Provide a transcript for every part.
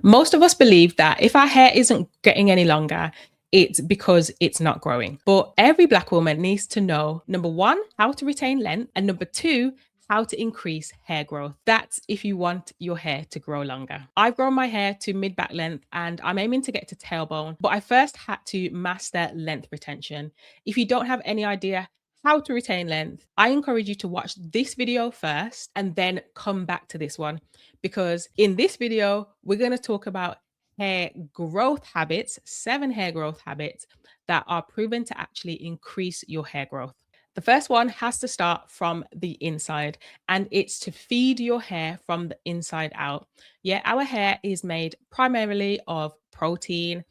Most of us believe that if our hair isn't getting any longer, it's because it's not growing. But every Black woman needs to know, number one, how to retain length, and number two, how to increase hair growth. That's if you want your hair to grow longer. I've grown my hair to mid back length and I'm aiming to get to tailbone, but I first had to master length retention. If you don't have any idea how to retain length, I encourage you to watch this video first and then come back to this one, because in this video, we're going to talk about hair growth habits, 7 hair growth habits that are proven to actually increase your hair growth. The first one has to start from the inside, and it's to feed your hair from the inside out. Yeah, our hair is made primarily of protein.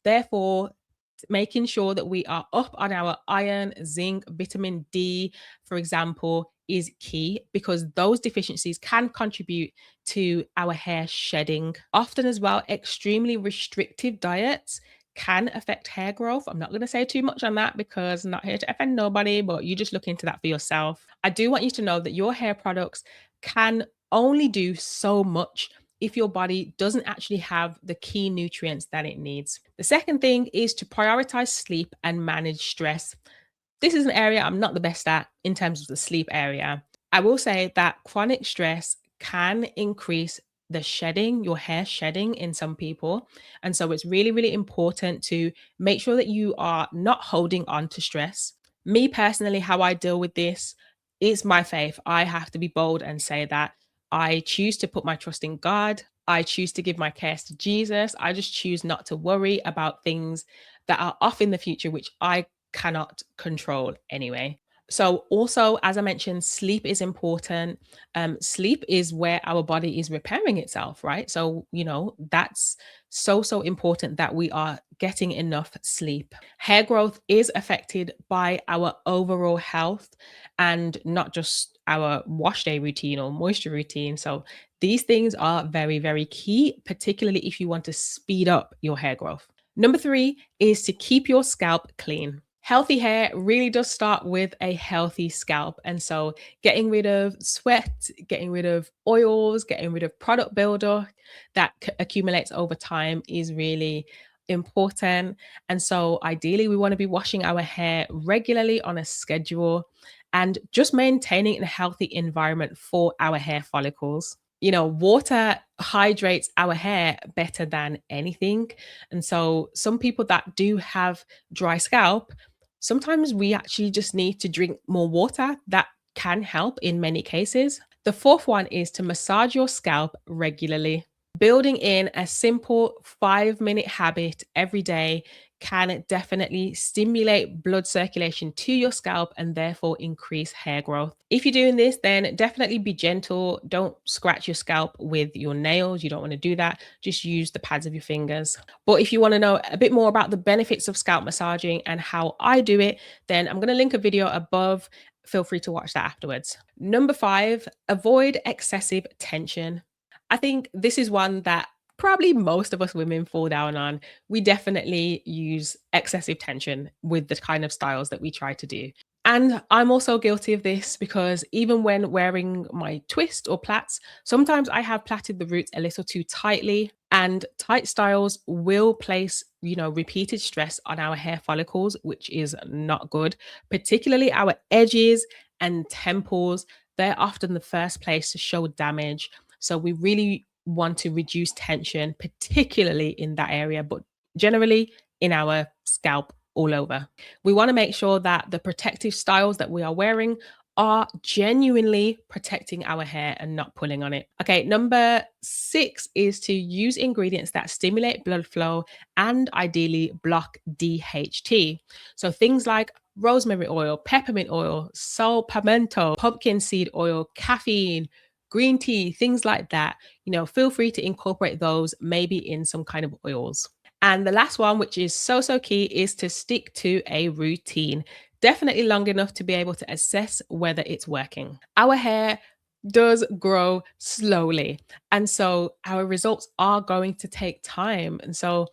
Therefore, making sure that we are up on our iron, zinc, vitamin D, for example, is key because those deficiencies can contribute to our hair shedding. Often, as well, extremely restrictive diets can affect hair growth. I'm not going to say too much on that because I'm not here to offend nobody, but you just look into that for yourself. I do want you to know that your hair products can only do so much if your body doesn't actually have the key nutrients that it needs. The second thing is to prioritize sleep and manage stress. This is an area I'm not the best at in terms of the sleep area. I will say that chronic stress can increase the shedding, your hair shedding in some people. And so it's really, really important to make sure that you are not holding on to stress. Me personally, how I deal with this is my faith. I have to be bold and say that I choose to put my trust in God. I choose to give my cares to Jesus. I just choose not to worry about things that are off in the future, which I cannot control anyway. So, also, as I mentioned, sleep is important. Sleep is where our body is repairing itself, right? So, that's so important that we are getting enough sleep. Hair growth is affected by our overall health and not just our wash day routine or moisture routine. So, these things are very, very key, particularly if you want to speed up your hair growth. Number three is to keep your scalp clean. Healthy hair really does start with a healthy scalp. And so, getting rid of sweat, getting rid of oils, getting rid of product buildup that accumulates over time is really important. And so, ideally, we want to be washing our hair regularly on a schedule and just maintaining a healthy environment for our hair follicles. Water hydrates our hair better than anything. And so, some people that do have dry scalp, sometimes we actually just need to drink more water. That can help in many cases. The fourth one is to massage your scalp regularly. Building in a simple 5-minute habit every day can definitely stimulate blood circulation to your scalp and therefore increase hair growth. If you're doing this, then definitely be gentle. Don't scratch your scalp with your nails. You don't want to do that. Just use the pads of your fingers. But if you want to know a bit more about the benefits of scalp massaging and how I do it, then I'm going to link a video above. Feel free to watch that afterwards. Number 5, avoid excessive tension. I think this is one that probably most of us women fall down on. We definitely use excessive tension with the kind of styles that we try to do. And I'm also guilty of this because even when wearing my twist or plaits, sometimes I have plaited the roots a little too tightly, and tight styles will place, repeated stress on our hair follicles, which is not good, particularly our edges and temples. They're often the first place to show damage. So we really want to reduce tension, particularly in that area, but generally in our scalp all over. We want to make sure that the protective styles that we are wearing are genuinely protecting our hair and not pulling on it. Okay, number 6 is to use ingredients that stimulate blood flow and ideally block DHT. So things like rosemary oil, peppermint oil, sal pimento, pumpkin seed oil, caffeine, green tea, things like that. Feel free to incorporate those maybe in some kind of oils. And the last one, which is so key, is to stick to a routine. Definitely long enough to be able to assess whether it's working. Our hair does grow slowly. And so our results are going to take time. And so,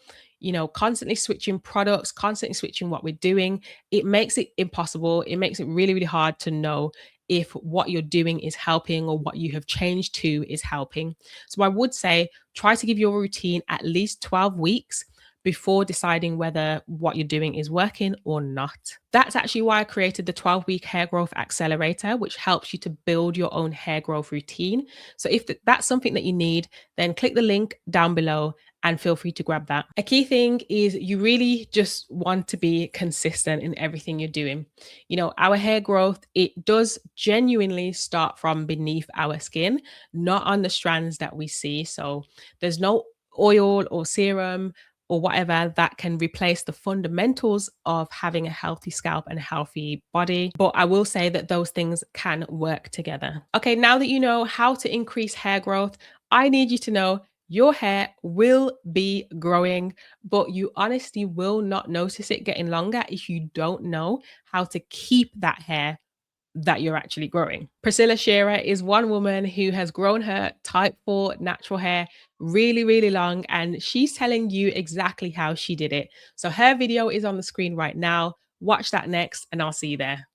constantly switching products, constantly switching what we're doing, it makes it impossible. It makes it really, really hard to know if what you're doing is helping or what you have changed to is helping. So I would say try to give your routine at least 12 weeks before deciding whether what you're doing is working or not. That's actually why I created the 12-week hair growth accelerator, which helps you to build your own hair growth routine. So if that's something that you need, then click the link down below and feel free to grab that. A key thing is you really just want to be consistent in everything you're doing. You know, our hair growth, it does genuinely start from beneath our skin, not on the strands that we see. So there's no oil or serum or whatever that can replace the fundamentals of having a healthy scalp and a healthy body. But I will say that those things can work together. Okay, now that you know how to increase hair growth, I need you to know your hair will be growing, but you honestly will not notice it getting longer if you don't know how to keep that hair that you're actually growing. Priscilla Shearer is one woman who has grown her type 4 natural hair really, really long, and she's telling you exactly how she did it. So her video is on the screen right now. Watch that next, and I'll see you there.